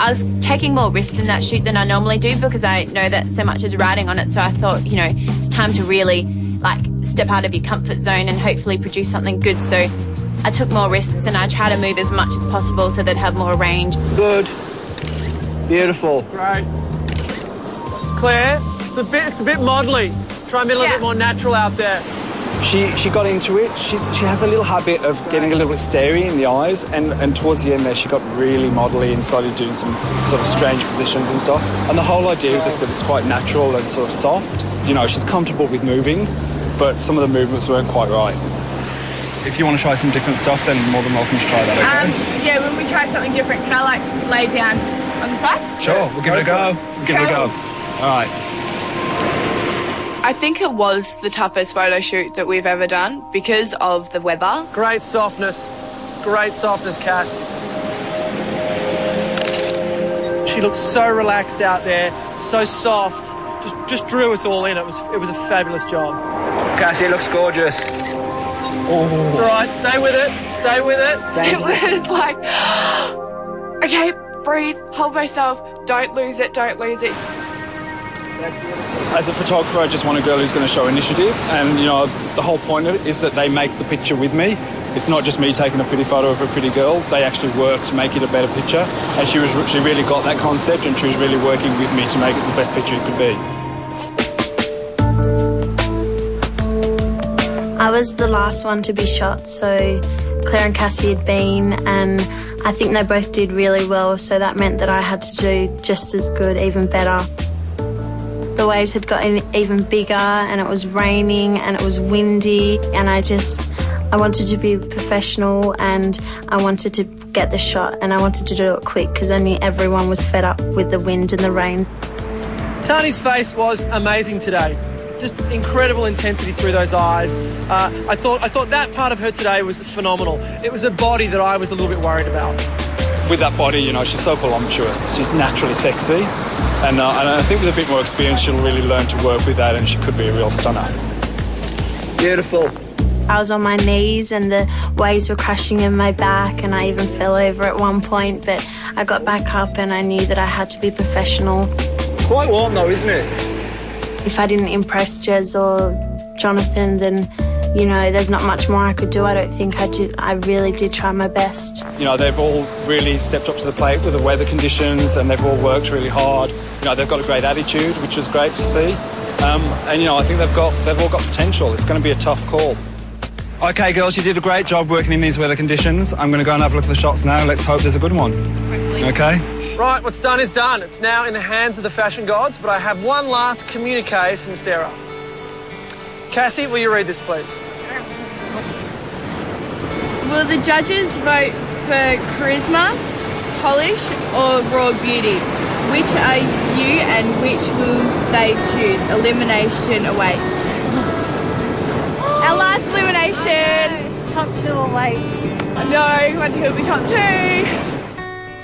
I was taking more risks in that shoot than I normally do because I know that so much is riding on it. So I thought, you know, it's time to really, like, step out of your comfort zone and hopefully produce something good. So I took more risks and I try to move as much as possible so they'd have more range. Good. Beautiful. Great. Claire, it's a bit modelly. Try and be a little bit more natural out there. She got into it. She has a little habit of getting a little bit starey in the eyes, and towards the end there she got really modelly and started doing some sort of strange positions and stuff. And the whole idea of this is that it's quite natural and sort of soft. You know, she's comfortable with moving, but some of the movements weren't quite right. If you want to try some different stuff, then more than welcome to try that, okay? Yeah, when we try something different, can I, like, lay down on the side? Sure, we'll give it a go. We'll give it a go. All right. I think it was the toughest photo shoot that we've ever done because of the weather. Great softness, Cass. She looked so relaxed out there, so soft. Just drew us all in. It was a fabulous job. Cassie looks gorgeous. Oh. It's all right. Stay with it. Stay with it. It was like, okay, breathe, hold myself. Don't lose it. Don't lose it. As a photographer, I just want a girl who's going to show initiative, and you know the whole point of it is that they make the picture with me. It's not just me taking a pretty photo of a pretty girl. They actually work to make it a better picture, and she really got that concept, and she was really working with me to make it the best picture it could be. I was the last one to be shot, so Claire and Cassie had been, and I think they both did really well, so that meant that I had to do just as good, even better. The waves had gotten even bigger and it was raining and it was windy, and I wanted to be professional and I wanted to get the shot and I wanted to do it quick because I knew everyone was fed up with the wind and the rain. Tani's face was amazing today. Just incredible intensity through those eyes. I thought that part of her today was phenomenal. It was a body that I was a little bit worried about. With that body, you know, she's so voluptuous. She's naturally sexy. And I think with a bit more experience, she'll really learn to work with that and she could be a real stunner. Beautiful. I was on my knees and the waves were crashing in my back and I even fell over at one point, but I got back up and I knew that I had to be professional. It's quite warm though, isn't it? If I didn't impress Jez or Jonathan, then, you know, there's not much more I could do. I don't think I did. I really did try my best. You know, they've all really stepped up to the plate with the weather conditions and they've all worked really hard. You know, they've got a great attitude, which was great to see. And, you know, I think they've all got potential. It's going to be a tough call. OK, girls, you did a great job working in these weather conditions. I'm going to go and have a look at the shots now. Let's hope there's a good one. OK? Right, what's done is done. It's now in the hands of the fashion gods, but I have one last communique from Sarah. Cassie, will you read this, please? Will the judges vote for charisma, polish or raw beauty? Which are you and which will they choose? Elimination awaits. Our last elimination. Top 2 awaits. No, I wonder who'll be top 2.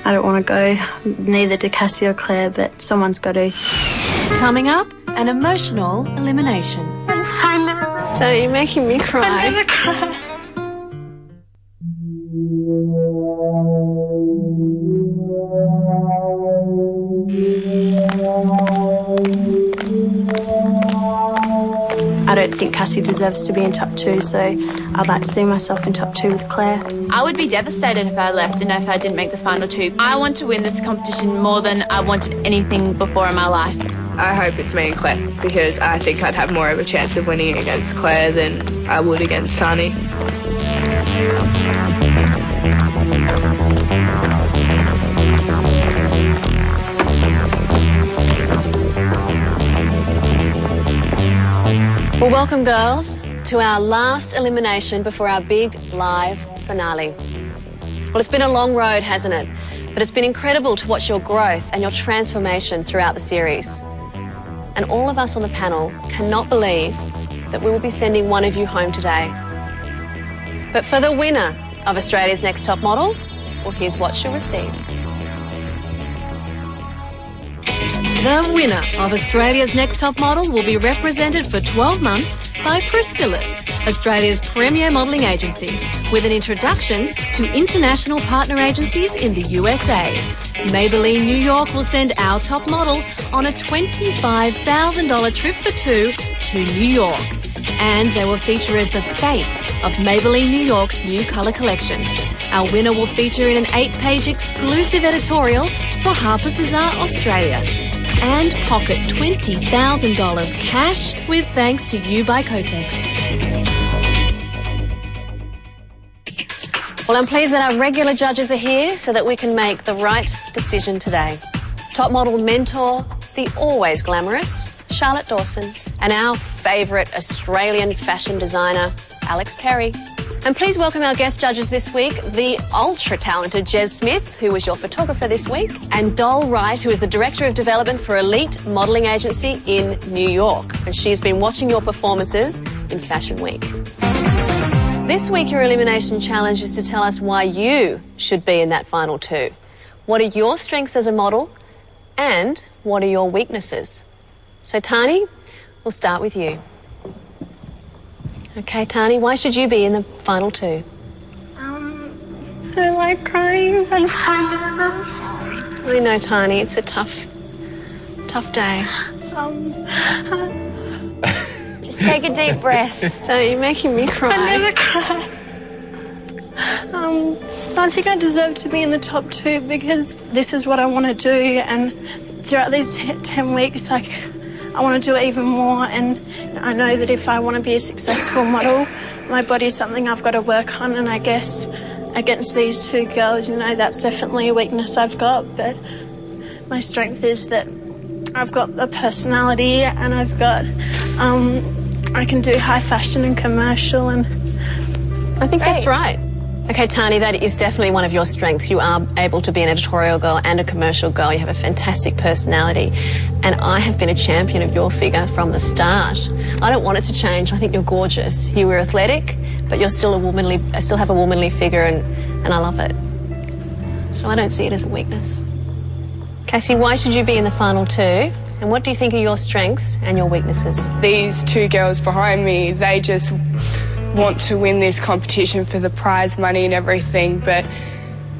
I don't want to go, neither do Cassie or Claire, but someone's got to. Coming up, an emotional elimination. I'm so nervous. So you're making me cry. I never cry. I don't think Cassie deserves to be in top 2, so I'd like to see myself in top 2 with Claire. I would be devastated if I left and if I didn't make the final 2. I want to win this competition more than I wanted anything before in my life. I hope it's me and Claire because I think I'd have more of a chance of winning against Claire than I would against Tani. Well, welcome, girls, to our last elimination before our big live finale. Well, it's been a long road, hasn't it? But it's been incredible to watch your growth and your transformation throughout the series. And all of us on the panel cannot believe that we will be sending one of you home today. But for the winner of Australia's Next Top Model, well, here's what she'll receive. The winner of Australia's Next Top Model will be represented for 12 months by Priscilla's, Australia's premier modelling agency, with an introduction to international partner agencies in the USA. Maybelline New York will send our top model on a $25,000 trip for two to New York. And they will feature as the face of Maybelline New York's new colour collection. Our winner will feature in an 8-page exclusive editorial for Harper's Bazaar Australia. And pocket $20,000 cash with thanks to you by Kotex. Well, I'm pleased that our regular judges are here so that we can make the right decision today. Top model mentor, the always glamorous Charlotte Dawson, and our favourite Australian fashion designer, Alex Perry. And please welcome our guest judges this week, the ultra-talented Jez Smith, who was your photographer this week, and Dol Wright, who is the Director of Development for Elite Modelling Agency in New York. And she's been watching your performances in Fashion Week. This week, your elimination challenge is to tell us why you should be in that final two. What are your strengths as a model, and what are your weaknesses? So, Tani, we'll start with you. Okay, Tani, why should you be in the final two? I don't like crying. I'm so nervous. I know, Tani, it's a tough day. Just take a deep breath. Don't, you're making me cry. I never cry. I think I deserve to be in the top two because this is what I want to do, and throughout these 10 weeks, I want to do it even more, and I know that if I want to be a successful model, my body is something I've got to work on, and I guess against these two girls, that's definitely a weakness I've got, but my strength is that I've got the personality, and I've got, I can do high fashion and commercial, and I think that's right. Okay, Tani, that is definitely one of your strengths. You are able to be an editorial girl and a commercial girl. You have a fantastic personality. And I have been a champion of your figure from the start. I don't want it to change. I think you're gorgeous. You were athletic, but you're still still have a womanly figure, and I love it. So I don't see it as a weakness. Cassie, why should you be in the final two? And what do you think are your strengths and your weaknesses? These two girls behind me, they just want to win this competition for the prize money and everything, but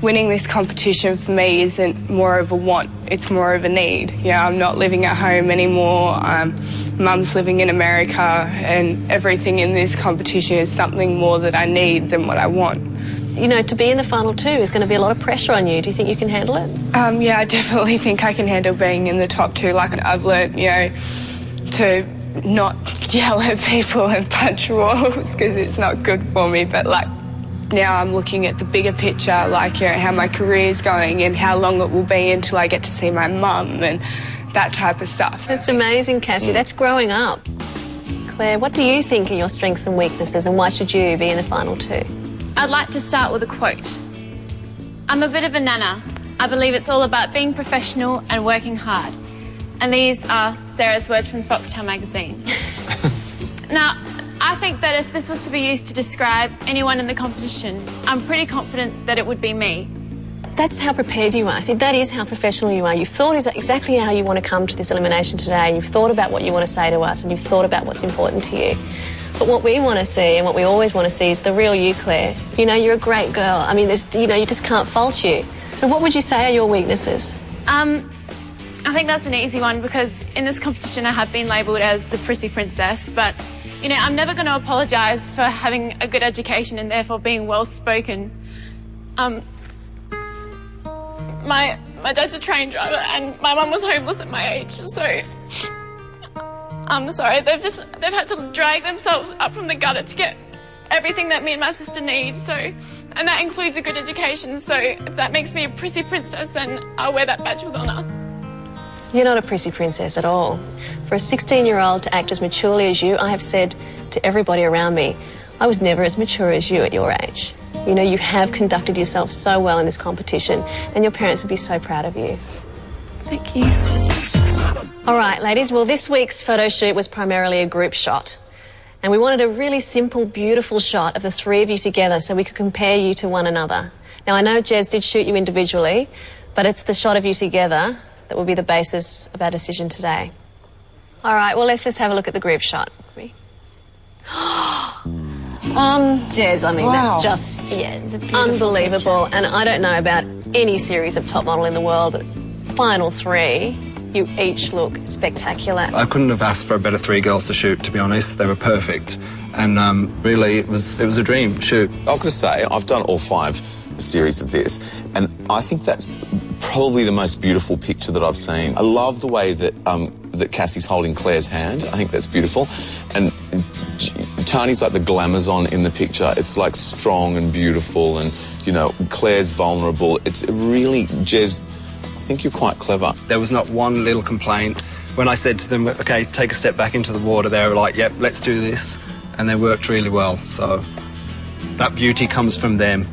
winning this competition for me isn't more of a want, it's more of a need. I'm not living at home anymore. Mum's living in America, and everything in this competition is something more that I need than what I want. To be in the final two is going to be a lot of pressure on you. Do you think you can handle it? Yeah, I definitely think I can handle being in the top two. I've learnt, to not yell at people and punch walls because it's not good for me, but now I'm looking at the bigger picture, how my career's going and how long it will be until I get to see my mum and that type of stuff. That's amazing, Cassie. That's growing up. Claire, what do you think are your strengths and weaknesses, and why should you be in the final two? I'd like to start with a quote. I'm a bit of a nana. I believe it's all about being professional and working hard. And these are Sarah's words from Foxtel magazine. Now, I think that if this was to be used to describe anyone in the competition, I'm pretty confident that it would be me. That's how prepared you are. See, that is how professional you are. You've thought exactly how you want to come to this elimination today. You've thought about what you want to say to us, and you've thought about what's important to you. But what we want to see, and what we always want to see, is the real you, Claire. You're a great girl. I mean, you just can't fault you. So what would you say are your weaknesses? I think that's an easy one because in this competition I have been labelled as the prissy princess, but, I'm never going to apologise for having a good education and therefore being well-spoken. My dad's a train driver and my mum was homeless at my age, so I'm sorry, they've had to drag themselves up from the gutter to get everything that me and my sister need, and that includes a good education, so if that makes me a prissy princess, then I'll wear that badge with honour. You're not a prissy princess at all. For a 16-year-old to act as maturely as you, I have said to everybody around me, I was never as mature as you at your age. You have conducted yourself so well in this competition, and your parents would be so proud of you. Thank you. All right, ladies, well, this week's photo shoot was primarily a group shot. And we wanted a really simple, beautiful shot of the three of you together so we could compare you to one another. Now, I know Jez did shoot you individually, but it's the shot of you together that will be the basis of our decision today. All right, well, let's just have a look at the group shot. Jez, I mean, that's just it's a unbelievable. And I don't know about any series of top model in the world. Final three, you each look spectacular. I couldn't have asked for a better three girls to shoot, to be honest. They were perfect. And really, it was a dream shoot. I've got to say, I've done all 5 series of this, and I think that's probably the most beautiful picture that I've seen. I love the way that that Cassie's holding Claire's hand. I think that's beautiful. And Tani's like the glamazon in the picture. It's like strong and beautiful, and, you know, Claire's vulnerable. It's really, Jez, I think you're quite clever. There was not one little complaint. When I said to them, OK, take a step back into the water, they were like, yep, let's do this. And they worked really well. So that beauty comes from them.